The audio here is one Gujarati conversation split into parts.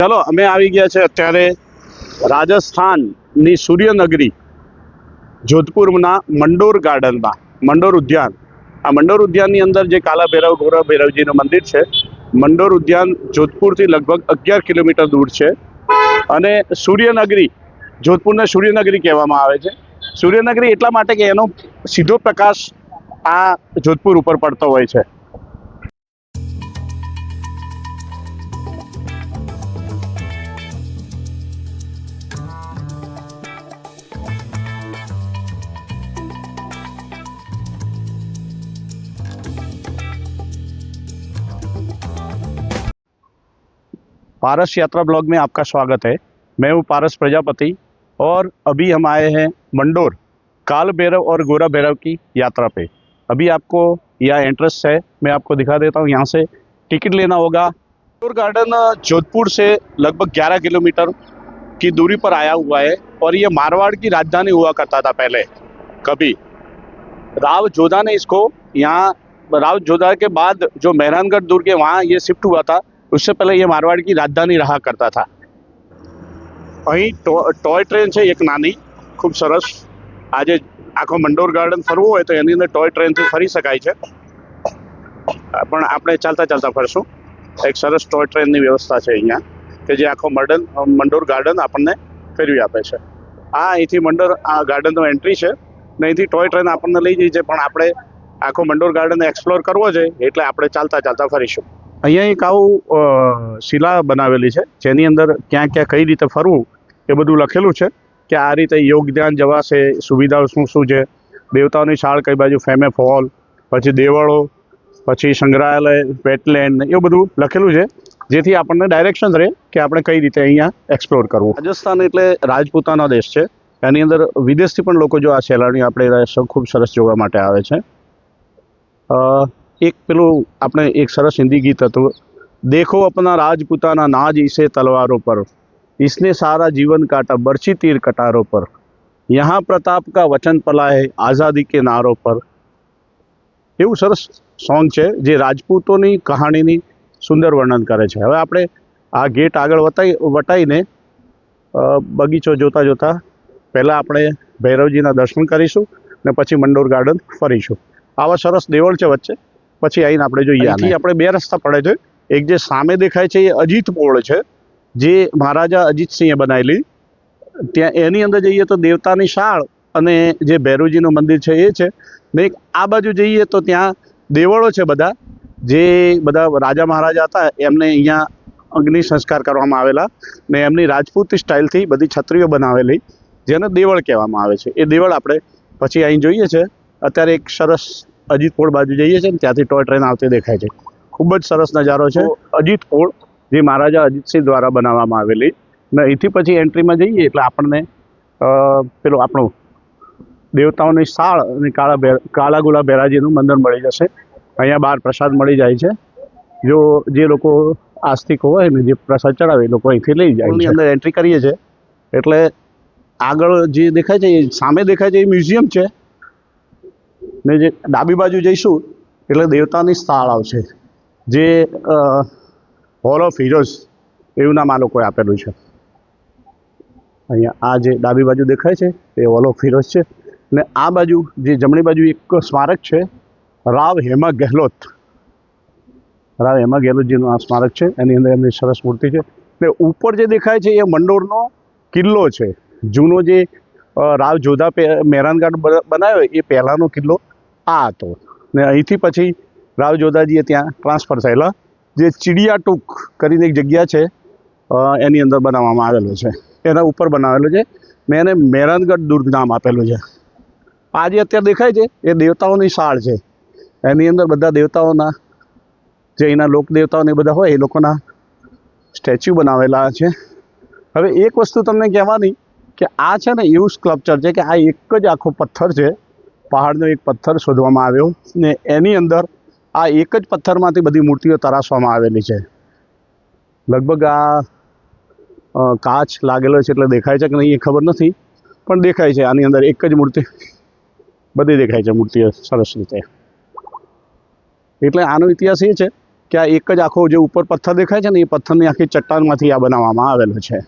ચાલો અમે આવી ગયા છે અત્યારે રાજસ્થાનની સૂર્યનગરી જોધપુરના મંડોર ગાર્ડનમાં, મંડોર ઉદ્યાન. આ મંડોર ઉદ્યાનની અંદર જે કાલા ભૈરવ ગોરા ભૈરવજીનું મંદિર છે, મંડોર ઉદ્યાન જોધપુરથી લગભગ 11 કિલોમીટર દૂર છે. અને સૂર્યનગરી, જોધપુરને સૂર્યનગરી કહેવામાં આવે છે. સૂર્યનગરી એટલા માટે કે એનો સીધો પ્રકાશ આ જોધપુર ઉપર પડતો હોય છે. पारस यात्रा ब्लॉग में आपका स्वागत है। मैं हूँ पारस प्रजापति और अभी हम आए हैं मंडोर काल भैरव और गोरा भैरव की यात्रा पे। अभी आपको यह एंट्रेंस है, मैं आपको दिखा देता हूँ। यहाँ से टिकट लेना होगा। मंडोर गार्डन जोधपुर से लगभग 11 किलोमीटर की दूरी पर आया हुआ है और ये मारवाड़ की राजधानी हुआ करता था पहले। कभी राव जोधा ने इसको यहाँ, राव जोधा के बाद जो मेहरानगढ़ दुर्ग है वहाँ ये शिफ्ट हुआ था। उससे पहले ये मारवाड़ की राजधानी रहा करता था। અહીં ટોય ટ્રેન છે એક નાની, ખૂબ સરસ. આજે આખો મંડોર ગાર્ડન ફરવું હોય તો એની અંદર ટોય ટ્રેનથી ફરી શકાય છે, પણ આપણે ચાલતા ચાલતા ફરશું. એક સરસ ટોય ટ્રેનની વ્યવસ્થા છે અહીંયા કે જે આખો મંડોર ગાર્ડન આપણને ફેરવી આપે છે. આ અહીંથી મંડોર આ ગાર્ડનનો એન્ટ્રી છે ને અહીંથી ટોય ટ્રેન આપણને લઈ જઈ છે, પણ આપણે આખો મંડોર ગાર્ડન એક્સપ્લોર કરવો છે એટલે આપણે ચાલતા ચાલતા ફરીશું. અહીંયા એક આવું શિલા બનાવેલી છે જેની અંદર ક્યાં ક્યાં કઈ રીતે ફરવું એ બધું લખેલું છે કે આ રીતે યોગદાન જવાશે, સુવિધાઓ શું શું છે, દેવતાઓની શાળ કઈ બાજુ, ફેમે ફોલ, પછી દેવળો, પછી સંગ્રહાલય, વેટલેન્ડ, એવું બધું લખેલું છે જેથી આપણને ડાયરેક્શન રહે કે આપણે કઈ રીતે અહીંયા એક્સપ્લોર કરવું. રાજસ્થાન એટલે રાજપૂતાનો દેશ છે. એની અંદર વિદેશથી પણ લોકો જો આ સહેલાણી આપણે ખૂબ સરસ જોવા માટે આવે છે. એક પેલું આપણે એક સરસ હિન્દી ગીત હતું, દેખો अपना राजपूताना नाज इसे तलवारों पर, इसने सारा जीवन काटा बरछी तीर कटारों पर, यहाँ प्रताप का वचन पला है आज़ादी के नारों पर. એવું સરસ સોંગ છે જે રાજપૂતોની કહાણીની સુંદર વર્ણન કરે છે. હવે આપણે આ ગેટ આગળ વટાઈને બગીચો જોતા જોતા પહેલાં આપણે ભૈરવજીના દર્શન કરીશું ને પછી મંડોર ગાર્ડન ફરીશું. આવા સરસ દેવળ છે વચ્ચે. પછી આવીને આપણે જોઈએ. અહીંથી આપણે બે રસ્તા પડે છે. એક જે સામે દેખાય છે એ અજીત પોળ છે જે મહારાજા અજીતસિંહે બનાવેલી. ત્યાં એની અંદર જઈએ તો દેવતાની શાળ અને જે ભૈરવજીનું મંદિર છે એ છે. ને એક આ બાજુ જઈએ તો ત્યાં દેવળો છે બધા, જે બધા રાજા મહારાજા હતા એમને અહીંયા અગ્નિ સંસ્કાર કરવામાં આવેલા ને એમની રાજપૂત સ્ટાઇલથી બધી છત્રીઓ બનાવેલી જેને દેવળ કહેવામાં આવે છે. એ દેવળ આપણે પછી અહીં જોઈએ છે. અત્યારે એક સરસ અજીત પોળ બાજુ જઈએ છીએ ને ત્યાંથી ટોય ટ્રેન આવતી દેખાય છે. ખૂબ જ સરસ નજારો છે. અજીત પોળ જે મહારાજા અજીતસિંહ દ્વારા બનાવવામાં આવેલી ને અહીંથી પછી એન્ટ્રીમાં જઈએ એટલે આપણને પેલું આપણું દેવતાઓની શાળ અને કાળા ગોલા ભૈરવજીનું મંદિર મળી જશે. અહીંયા બહાર પ્રસાદ મળી જાય છે. જો જે લોકો આસ્તિક હોય ને જે પ્રસાદ ચડાવે એ લોકો અહીંથી લઈ જાય. એની અંદર એન્ટ્રી કરીએ છીએ એટલે આગળ જે દેખાય છે એ સામે દેખાય છે એ મ્યુઝિયમ છે ને જે ડાબી બાજુ જઈશું એટલે દેવતાની સ્થાળ આવશે જે હોલ ઓફ હીરોઝ એવું નામ આ લોકોએ આપેલું છે. અહીંયા આ જે ડાબી બાજુ દેખાય છે એ હોલ ઓફ હીરોઝ છે ને આ બાજુ જે જમણી બાજુ એક સ્મારક છે રાવ હેમા ગેહલોતજીનું આ સ્મારક છે. એની અંદર એમની સરસ મૂર્તિ છે ને ઉપર જે દેખાય છે એ મંડોરનો કિલ્લો છે. જૂનો જે રાવ જોધા મેહરાનગઢ બનાવ્યો એ પહેલાંનો કિલ્લો આ હતો ને અહીંથી પછી રાવ જોધાજીએ ત્યાં ટ્રાન્સફર થયેલા. જે ચિડિયાટુક કરીને એક જગ્યા છે એની અંદર બનાવવામાં આવેલો છે, એના ઉપર બનાવેલો છે ને એને મેહરાનગઢ દુર્ગ નામ આપેલું છે. આ જે અત્યારે દેખાય છે એ દેવતાઓની શાળ છે. એની અંદર બધા દેવતાઓના જે અહીંના લોક દેવતાઓને બધા હોય એ લોકોના સ્ટેચ્યુ બનાવેલા છે. હવે એક વસ્તુ તમને કહેવાની કે આ છે ને એવું સ્કલ્પચર છે કે આ એક જ આખો પથ્થર છે, પહાડનો એક પથ્થર શોધવામાં આવ્યો ને એની અંદર આ એક જ પથ્થરમાંથી બધી મૂર્તિઓ તરાશવામાં આવેલી છે. લગભગ આ કાચ લાગેલો છે એટલે દેખાય છે કે નહીં એ ખબર નથી, પણ દેખાય છે આની અંદર એક જ મૂર્તિ બધી દેખાય છે મૂર્તિઓ સરસ રીતે. એટલે આનો ઇતિહાસ એ છે કે આ એક જ આખો જે ઉપર પથ્થર દેખાય છે ને, એ પથ્થરની આખી ચટ્ટાનમાંથી આ બનાવવામાં આવેલો છે.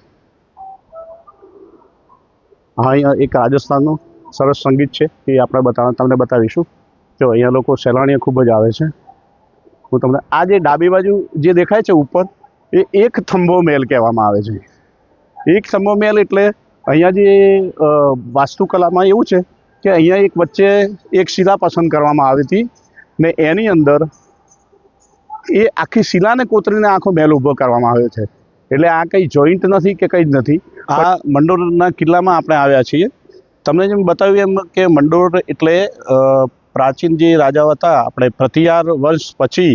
હા, અહીંયા એક રાજસ્થાનનું સરસ સંગીત છે એ આપણે તમને બતાવીશું. જો અહીંયા લોકો સહેલાણીઓ ખૂબ જ આવે છે. હું તમને આ જે ડાબી બાજુ જે દેખાય છે ઉપર, એ એક થંભો મહેલ કહેવામાં આવે છે. એક થંભો મહેલ એટલે અહીંયા જે વાસ્તુકલામાં એવું છે કે અહીંયા એક વચ્ચે એક શિલા પસંદ કરવામાં આવી હતી ને એની અંદર એ આખી શિલાને કોતરીને આખો મહેલ ઊભો કરવામાં આવ્યો છે. એટલે આ કંઈ જોઈન્ટ નથી કે કંઈ જ નથી. આ મંડોરના કિલ્લામાં આપણે આવ્યા છીએ. તમને જેમ બતાવ્યું એમ કે મંડોર એટલે પ્રાચીન જે રાજાઓ હતા આપણે પ્રતિહાર વંશ પછી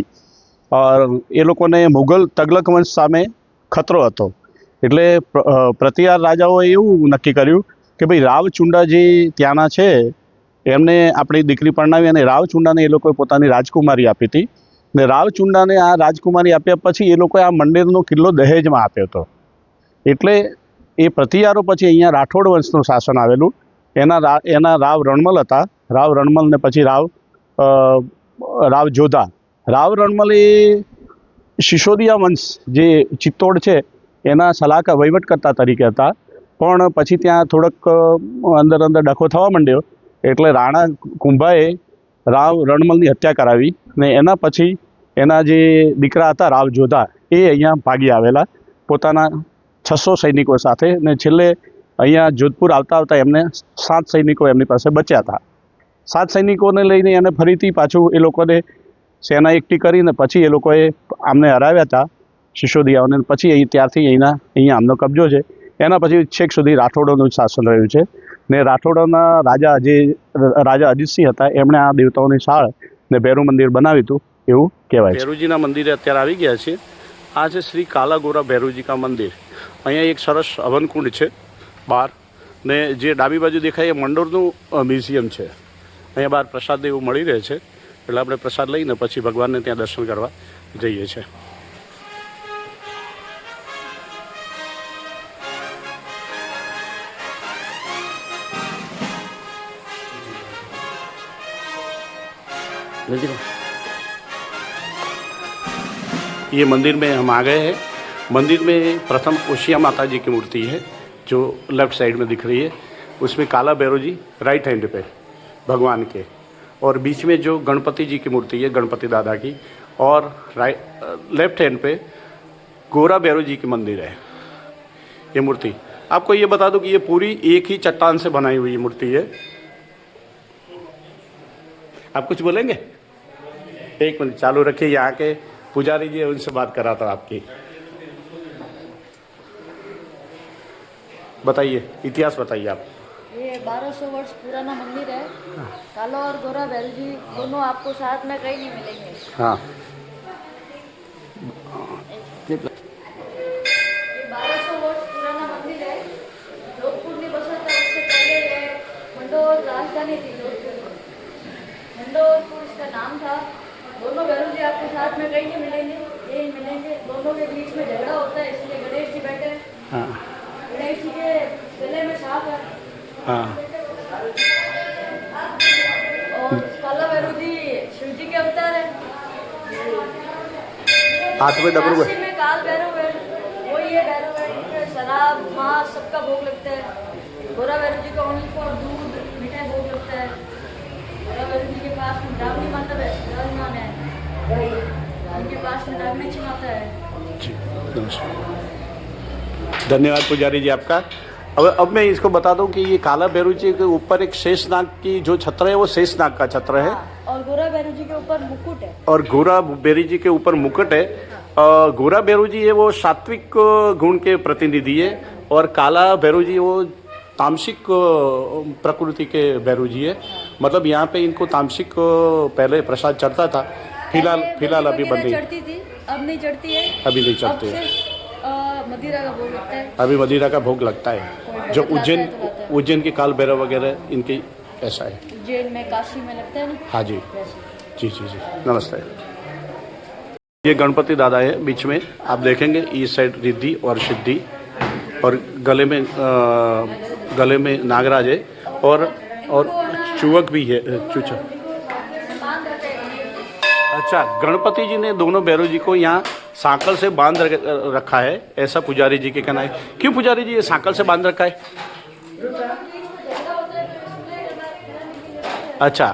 એ લોકોને મુગલ તગલક વંશ સામે ખતરો હતો. એટલે પ્રતિહાર રાજાઓએ એવું નક્કી કર્યું કે ભાઈ રાવચુંડા જે ત્યાંના છે એમને આપણી દીકરી પરણાવી અને રાવચુંડાને એ લોકોએ પોતાની રાજકુમારી આપી હતી. ને રાવચુંડાને આ રાજકુમારી આપ્યા પછી એ લોકોએ આ મંડેરનો કિલ્લો દહેજમાં આપ્યો હતો. એટલે એ પ્રતિહારો પછી અહીંયા રાઠોડ વંશનું શાસન આવેલું. એના રાવ રણમલ હતા. રાવ રણમલ ને પછી રાવ જોધા. રાવ રણમલ એ સિસોદિયા વંશ જે ચિત્તોડ છે એના સલાહકાર વહીવટકર્તા તરીકે હતા. પણ પછી ત્યાં થોડોક અંદર ડખો થવા માંડ્યો એટલે રાણા કુંભાએ રાવ રણમલની હત્યા કરાવી ને એના પછી એના જે દીકરા હતા રાવ જોધા એ અહીંયા ભાગી આવેલા પોતાના 600 સૈનિકો સાથે. ને છેલ્લે અહીંયા જોધપુર આવતા એમને 7 સૈનિકો એમની પાસે બચ્યા હતા. 7 સૈનિકોને લઈને એને ફરીથી પાછું એ લોકોને સેના એકઠી કરીને પછી એ લોકોએ આમને હરાવ્યા હતા સિસોદિયાઓને. પછી ત્યારથી અહીંયા આમનો કબજો છે. એના પછી છેક સુધી રાઠોડોનું શાસન રહ્યું છે. ને રાઠોડોના રાજા અજીતસિંહ હતા એમણે આ દેવતાઓની શાળ ને ભૈરવ મંદિર બનાવ્યું હતું એવું કહેવાય છે. ભૈરવજીના મંદિરે અત્યારે આવી ગયા છે. આ છે શ્રી કાલાગોરા ભૈરવજી કા મંદિર. અહીંયા એક સરસ હવનકુંડ છે બહાર ને જે ડાબી બાજુ દેખાય એ મંડોરનું મ્યુઝિયમ છે. અહીંયા બહાર પ્રસાદ એવું મળી રહે છે એટલે આપણે પ્રસાદ લઈને પછી ભગવાનને ત્યાં દર્શન કરવા જઈએ છીએ. ये मंदिर में हम आ गए हैं. मंदिर में प्रथम ओशिया माता जी की मूर्ति है जो लेफ्ट साइड में दिख रही है. उसमें काला भैरव जी राइट हैंड पे भगवान के, और बीच में जो गणपति जी की मूर्ति है गणपति दादा की, और लेफ्ट हैंड पे गोरा भैरव जी की मंदिर है. ये मूर्ति आपको ये बता दूं कि ये पूरी एक ही चट्टान से बनाई हुई मूर्ति है. आप कुछ बोलेंगे? एक मिनट चालू रखिए. यहाँ के पुजारी जी उनसे बात करा था आपकी. बताइए, इतिहास बताइए आप. ये 1200 वर्ष पुराना मंदिर है. काला और गोरा भैरव जी दोनों आपको साथ में कहीं नहीं मिलेंगे. हाँ. ये 1200 वर्ष पुराना मंदिर है. जोधपुर में बसा था. उससे पहले ये मंडोर राजधानी थी. मंडोरपुर इसका नाम था. दोनों भैरव जी आपके साथ में कहीं नहीं मिलेंगे, यही मिलेंगे. दोनों के बीच में झगड़ा होता है इसलिए गणेश जी बैठे हैं. हाँ. गणेश जी के गले में सांप है. हाँ. और काला भैरव जी शिव जी के अवतार है. हाथ में डमरू है. काशी में काल भैरव है. वही है भैरव है. शराब मांस सबका भोग लगता है. गोरा भैरव जी का ओनली फॉर दूध मिठाई भोग लगता है. गोरा भैरव जी के पास में ब्राह्मणी माता है, विराजमान है. उनके पास में नागमेची माता है. धन्यवाद पुजारी जी आपका. अब मैं इसको बता दूं कि ये काला भैरव जी के ऊपर एक शेषनाग की जो छत्र है वो शेषनाग का छत्र है. और गोरा भैरव जी के ऊपर मुकुट है. और गोरा भैरव जी के ऊपर मुकुट है. गोरा भैरव जी है वो सात्विक गुण के प्रतिनिधि है और काला भैरव जी वो तामसिक प्रकृति के भैरव जी है. मतलब यहाँ पे इनको तामसिक पहले प्रसाद चढ़ता था. फिलहाल अभी बंद चढ़ती थी, अब नहीं चढ़ती है. अभी नहीं चढ़ती है. मदिरा का भोग लगता है. अभी मदिरा का भोग लगता है. जो उज्जैन के काल भैरव वगैरह इनकी ऐसा है. उज्जैन में काशी में लगता है ना. हाँ जी जी जी जी. नमस्ते. ये गणपति दादा है बीच में आप देखेंगे. इस साइड रिद्धि और सिद्धि और गले में नागराज है और चुवक भी है. चूचा. अच्छा, गणपति जी ने दोनों भैरव जी को यहाँ सांकल से बांध रखा है, ऐसा पुजारी जी के कहना है। क्यों पुजारी जी ये सांकल से बांध रखा है? अच्छा,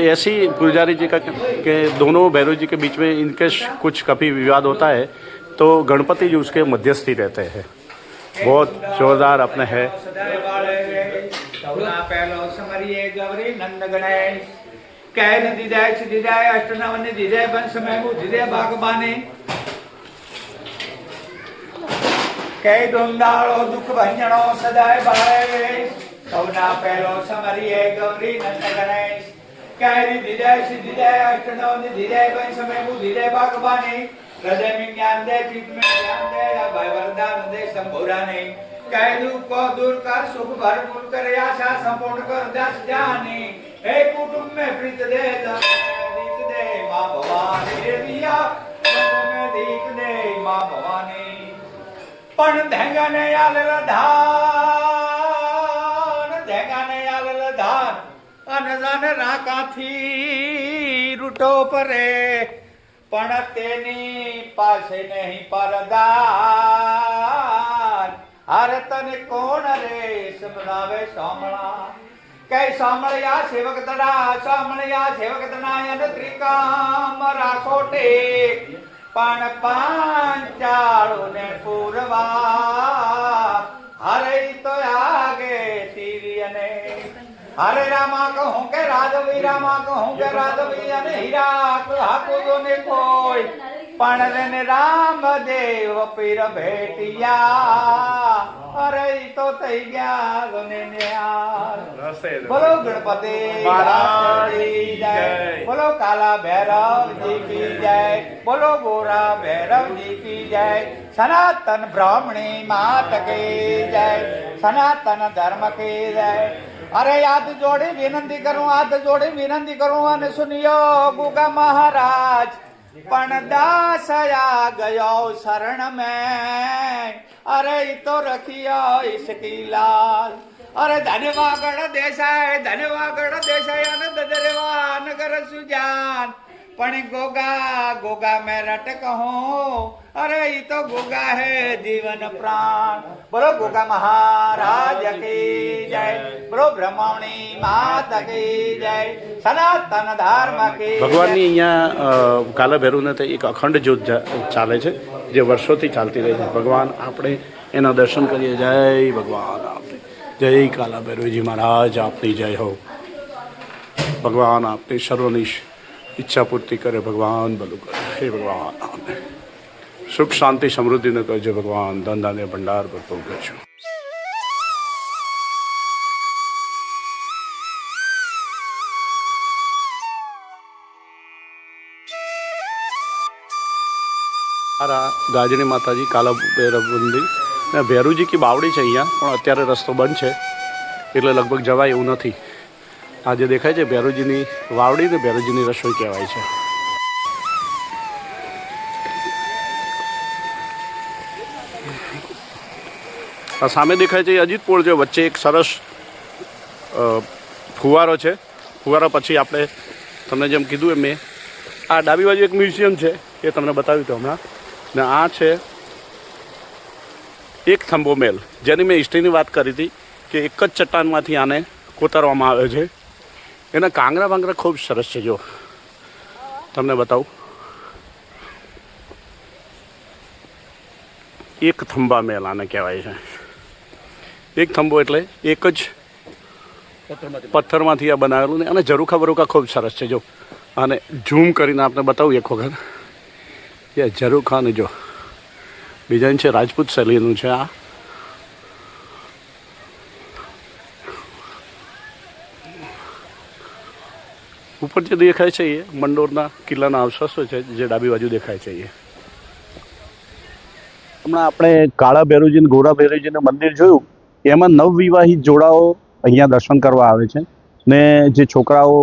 ऐसी पुजारी जी का कि दोनों भैरव जी के बीच में इनके कुछ कभी विवाद होता है तो गणपति जी उसके मध्यस्थी रहते हैं। बहुत जोरदार अपने है। कैर दिदाय सिदिदाय अष्टनवन दिदाय वंश महबू दिदाय भागबाने कै डोंडाळो दुख भंजनो सदाय बाळे सौना पहलो समरिये गौरी नंद गणेश कैरी दिदाय सिदिदाय अष्टनवन दिदाय वंश महबू दिदाय भागबाने हृदय में ज्ञान दे चित्त में ज्ञान दे अभय वरदान दे संभोराने कै दुख को दूर कर सुख भरपूर कर आशा संपूर्ण कर दस जाने हे कुटुंब में प्रीत दे दीक दे माँ भवानी दिया में दीक दे माँ भवानी पण धेंगाने आलेल धान अनजान राकाथी रूटो परे पण तेनी पासे नहीं परदान हर तने कोण रे समनावे सामणा कै सामळया सेवक दणायन त्रिकाम राखो टेक पण पांचाळो ने पूरवा हरे तो आगे तीरियने हरे रामा कहूं के राधवी रामा कहूं के राधवी अने हीरा हाको जो ने कोई पण रे राम देव पीर भेटिया अरे तो तई गया गोने न्यार बोलो गणपति महाराज की जय बोलो काला भैरव जी की जय बोलो गोरा भैरव जी की जय सनातन ब्राह्मणी मात की जय सनातन धर्म की जय अरे हाथ जोड़े विनंती करूं अने सुनियो गुगा महाराज पण दास आ गयो शरण में अरे तो रखियो इसकी लाल अरे धन्यवाद देसाय आनंद दरवान कर सुजान पण गोगा मैं रट कहूं अरे ये तो गोगा है जीवन प्राण बोलो गोगा महाराज की जय बोलो ब्रह्मणी माता की जय सनातन धर्म की ભગવાનની અહીંયા કાલા ભૈરવને તો એક અખંડ જ્યોત ચાલે છે જે વર્ષોથી ચાલતી રહી છે। ભગવાન આપણે એના દર્શન કરીએ। જય ભગવાન આપની જય કાલા ભૈરવજી મહારાજ આપની જય હો। ભગવાન આપની સર્વની ઈચ્છા પૂર્તિ કરે, ભગવાન ભલું કરે। હે ભગવાન આપને સુખ શાંતિ સમૃદ્ધિને કરજો ભગવાન, ધંધાને ભંડાર ભરપૂર કરજો। ગાજણી માતાજી કાલા ભૈરવ મંદિર ને ભૈરવજી કી બાવડી છે અહીંયા, પણ અત્યારે રસ્તો બંધ છે એટલે લગભગ જવાય એવું નથી। આ જે દેખાય છે ભૈરવજીની વાવડી ને ભૈરવજીની રસોઈ કહેવાય છે। આ સામે દેખાય છે એ અજીત પોળ છે, વચ્ચે એક સરસ ફુવારો છે। ફુવારા પછી આપણે તમને જેમ કીધું એમ મેં આ ડાબી બાજુ એક મ્યુઝિયમ છે એ તમને બતાવ્યું હતું હમણાં। ને આ છે એક થંભો મહેલ, જેની મેં હિસ્ટ્રીની વાત કરી હતી કે એક જ ચટ્ટાનમાંથી આને કોતરવામાં આવે છે। એના કાંગરા બાંગરા ખૂબ સરસ છે, જો તમને બતાવું। એક થંભા મહેલ આને કહેવાય છે। એક થંભો એટલે એક જ પથ્થરમાંથી આ બનાવેલું ને, અને ઝરૂખા બરૂખા ખૂબ સરસ છે। જો આને ઝૂમ કરીને આપણે બતાવું એક વખત, એ ઝરૂખા ને જો ડિઝાઇન છે રાજપૂત શૈલીનું છે। આ ઉપર જે દેખાય છે એ મંડોરના કિલ્લાના અવશેષો છે, જે ડાબી બાજુ દેખાય છે એ। હમણાં આપણે કાળા ભૈરવજી અને ગોરા ભૈરવજીનું મંદિર જોયું, એમાં નવવિવાહિત જોડાઓ અહીંયા દર્શન કરવા આવે છે ને જે છોકરાઓ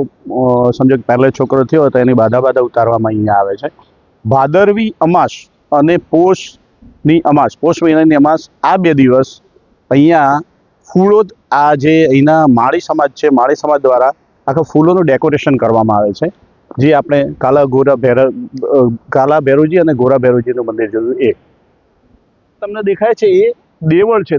સમજો કે પહેલો છોકરો થયો તો એની બાધા ઉતારવામાં અહીંયા આવે છે। ભાદરવી અમાસ અને પોષની અમાસ, પોષ મહિનાની અમાસ, આ 2 દિવસ અહીંયા ફૂલો, આ જે અહીંના માળી સમાજ છે, માળી સમાજ દ્વારા આખા ફૂલોનું ડેકોરેશન કરવામાં આવે છે। જે આપણે કાલા ભૈરવજી અને ગોરા ભૈરવજીનું મંદિર જોયું એ તમને દેખાય છે એ દેવળ છે.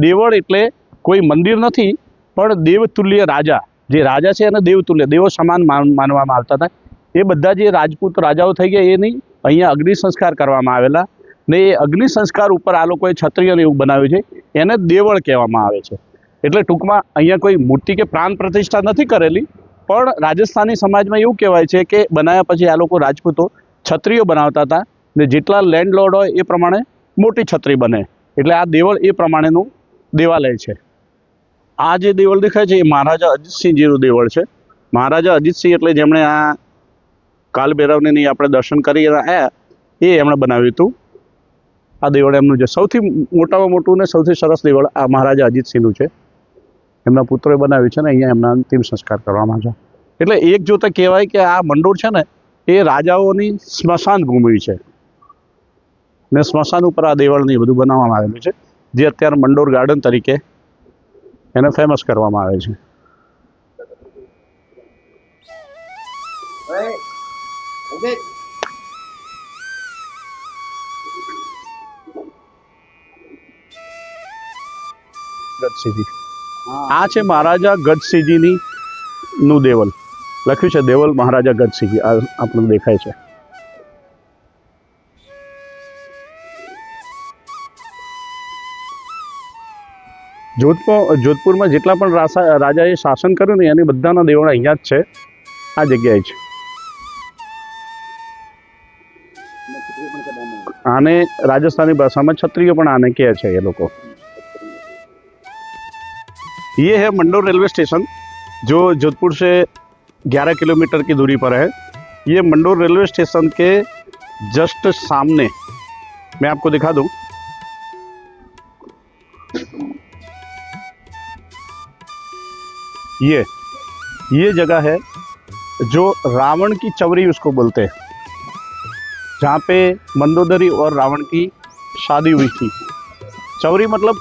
દેવળ એટલે કોઈ મંદિર નથી, પણ દેવતુલ્ય રાજા, જે રાજા છે એને દેવતુલ્ય, દેવો સમાન માનવામાં આવતા હતા. એ બધા જે રાજપૂત રાજાઓ થઈ ગયા એની અહીંયા અગ્નિ સંસ્કાર કરવામાં આવેલા ને એ અગ્નિ સંસ્કાર ઉપર આ લોકોએ ક્ષત્રિયોને એવું બનાવ્યું છે, એને દેવળ કહેવામાં આવે છે. એટલે ટૂંકમાં અહીંયા કોઈ મૂર્તિ કે પ્રાણ પ્રતિષ્ઠા નથી કરેલી, પણ રાજસ્થાની સમાજમાં એવું કહેવાય છે કે બનાવ્યા પછી આ લોકો રાજપૂતો છત્રીઓ બનાવતા હતા ને જેટલા લેન્ડ લોર્ડ હોય એ પ્રમાણે મોટી છત્રી બને. એટલે આ દેવળ એ પ્રમાણેનું દેવાલય છે. આ જે દેવળ દેખાય છે એ મહારાજા અજીતસિંહજીનું દેવળ છે. મહારાજા અજીતસિંહ એટલે જેમણે આ કાલભૈરવની આપણે દર્શન કરી આવ્યા એ એમણે બનાવ્યું હતું. આ દેવળ એમનું છે સૌથી મોટામાં મોટું ને સૌથી સરસ દેવળ આ મહારાજા અજીતસિંહનું છે. એમના પુત્રોએ બનાવ્યું છે ને અહીંયા એમના અંતિમ સંસ્કાર કરવામાં છે. એટલે એક જોતા કહેવાય કે આ મંડોર છે ને એ રાજાઓની સ્મશાન ભૂમિ છે ને સ્મશાન ઉપર આ દેવળને બધું બનાવવામાં આવેલું છે, જે અત્યારે મંડોર ગાર્ડન તરીકે એને ફેમસ કરવામાં આવે છે. ગજસિંહજી આ છે મહારાજા ગજસિંહજીની નું દેવલ, લખ્યું છે દેવલ મહારાજા ગજસિંહજી. આ આપણને દેખાય છે. જોધપુરમાં જેટલા પણ રાજાએ શાસન કર્યું ને એની બધાના દેવળ અહીંયા જ છે, આ જગ્યાએ છે. આને રાજસ્થાની ભાષામાં छत्रियो પણ આને કહે છે ये लोग. ये है मंडोर रेलवे स्टेशन जो जोधपुर से 11 किलोमीटर की दूरी पर है. ये मंडोर रेलवे स्टेशन के जस्ट सामने मैं आपको दिखा दूं, ये जगह है जो रावण की चवरी उसको बोलते हैं, जहाँ पे मंदोदरी और रावण की शादी हुई थी. चवरी मतलब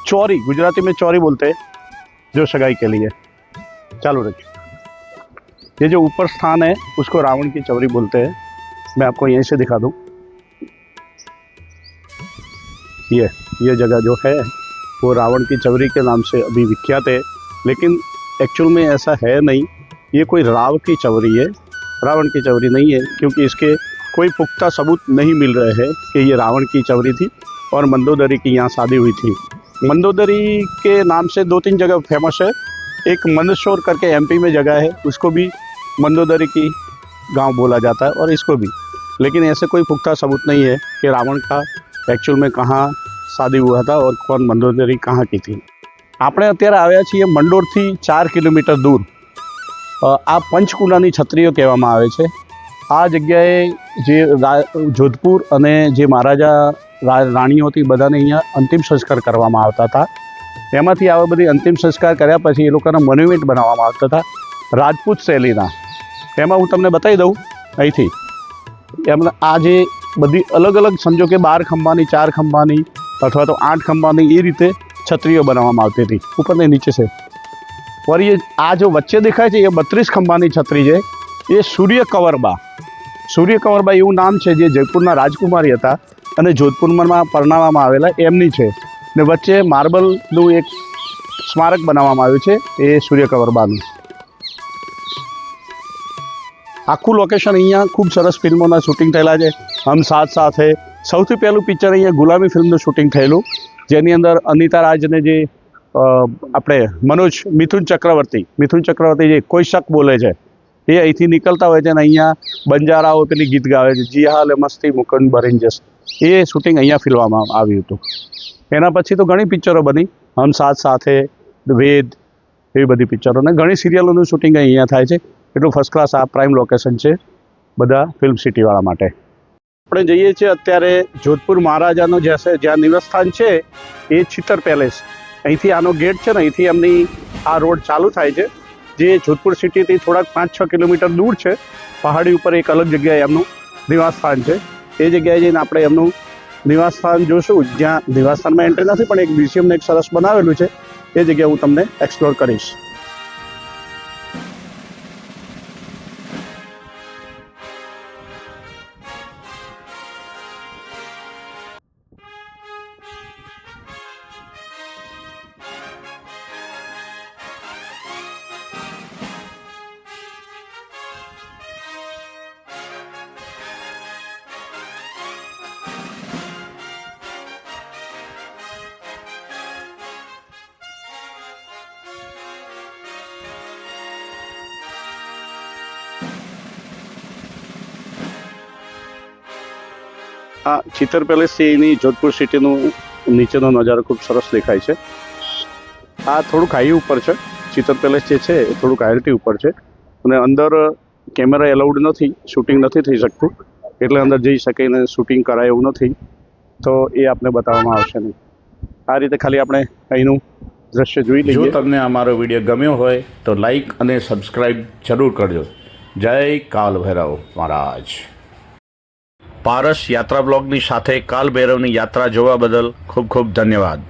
चौरी, गुजराती में चौरी बोलते हैं जो सगाई के लिए. चालू रखिए. ये जो ऊपर स्थान है उसको रावण की चवरी बोलते हैं. मैं आपको यहीं से दिखा दूं. ये जगह जो है वो रावण की चवरी के नाम से अभी विख्यात है, लेकिन एक्चुअल में ऐसा है नहीं. ये कोई राव की चवरी है, रावण की चवरी नहीं है, क्योंकि इसके कोई पुख्ता सबूत नहीं मिल रहे हैं कि ये रावण की चवरी थी और मंदोदरी की यहाँ शादी हुई थी. मंदोदरी के नाम से 2-3 जगह फेमस है. एक मंदसौर करके एमपी में जगह है, उसको भी मंदोदरी की गांव बोला जाता है और इसको भी, लेकिन ऐसे कोई पुख्ता सबूत नहीं है कि रावण का एक्चुअल में कहाँ शादी हुआ था और कौन मंदोदरी कहाँ की थी. આપણે અત્યારે આવ્યા છીએ મંડોરથી 4 કિલોમીટર દૂર. આ પંચકુલાની છત્રીઓ કહેવામાં આવે છે. આ જગ્યાએ જે જોધપુર અને જે મહારાજા રાણીઓ હતી બધાને અહીંયા અંતિમ સંસ્કાર કરવામાં આવતા હતા. એમાંથી આવા બધી અંતિમ સંસ્કાર કર્યા પછી એ લોકોના મોન્યુમેન્ટ બનાવવામાં આવતા હતા રાજપૂત શૈલીના. એમાં હું તમને બતાવી દઉં અહીંથી. એમને આ જે બધી અલગ અલગ સમજો કે 12 ખંભાની, 4 ખંભાની અથવા તો 8 ખંભાની એ રીતે छत्रियों बनावવામાં આવતી હતી ऊपर ने नीचे से. और ये आ जो वच्चे दिखाय છે ये 32 ખંભાની છત્રી છે. એ સૂર્યકંવરબા એવું નામ છે જે જયપુરના રાજકુમારી હતા અને જોધપુરમાં પરણાવવામાં આવેલા એમની છે. ને વચ્ચે માર્બલનું એક સ્મારક બનાવવામાં આવ્યું છે એ સૂર્યકંવરબાનું. આખું લોકેશન અહીંયા ખૂબ સરસ ફિલ્મોના શૂટિંગ થયેલા છે. હમ સાથ સાથ હે સૌથી પહેલું પિક્ચર અહીંયા ગુલામી ફિલ્મનું શૂટિંગ થયેલું, જેની અંદર અનિતા રાજને જે આપણે મિથુન ચક્રવર્તી જે કોઈ શક બોલે છે એ અહીંથી નીકળતા હોય છે અને અહીંયા બંજારાઓ પેલી ગીત ગાવે છે જી હાલ મસ્તી મુકન બરેન્જસ, એ શૂટિંગ અહીંયા ફિલ્મવામાં આવ્યું હતું. એના પછી તો ઘણી પિક્ચરો બની, હમ સાથ સાથે, વેદ, એવી બધી પિક્ચરો ને ઘણી સિરિયલોનું શૂટિંગ અહીંયા થાય છે. એટલું ફર્સ્ટ ક્લાસ આ પ્રાઇમ લોકેશન છે બધા ફિલ્મ સિટીવાળા માટે. આપણે જઈએ છીએ અત્યારે જોધપુર મહારાજાનો જ્યાં નિવાસસ્થાન છે એ છિત્તર પેલેસ. અહીંથી આનો ગેટ છે ને, અહીંથી એમની આ રોડ ચાલુ થાય છે જે જોધપુર સિટીથી થોડાક 5-6 કિલોમીટર દૂર છે. પહાડી ઉપર એક અલગ જગ્યાએ એમનું નિવાસસ્થાન છે. એ જગ્યાએ જઈને આપણે એમનું નિવાસસ્થાન જોશું. જ્યાં નિવાસસ્થાનમાં એન્ટ્રી નથી પણ એક મ્યુઝિયમને એક સરસ બનાવેલું છે, એ જગ્યાએ હું તમને એક્સપ્લોર કરીશ. આ ચિત્તર પેલેસથી એની જોધપુર સિટીનું નીચેનો નજારો ખૂબ સરસ દેખાય છે. આ થોડુંક હાઈ ઉપર છે. ચિત્તર પેલેસ જે છે એ થોડુંક હાઈટી ઉપર છે અને અંદર કેમેરા એલાઉડ નથી, શૂટિંગ નથી થઈ શકતું, એટલે અંદર જઈ શકે ને શૂટિંગ કરાય એવું નથી, તો એ આપને બતાવવામાં આવશે નહીં. આ રીતે ખાલી આપણે અહીંનું દ્રશ્ય જોઈ લઈએ. જો તમને અમારો વિડીયો ગમ્યો હોય તો લાઈક અને સબસ્ક્રાઈબ જરૂર કરજો. જય કાલ ભૈરવ મહારાજ. પારસ યાત્રા બ્લોગની સાથે કાલ ભૈરવની યાત્રા જોવા બદલ ખૂબ ખૂબ ધન્યવાદ.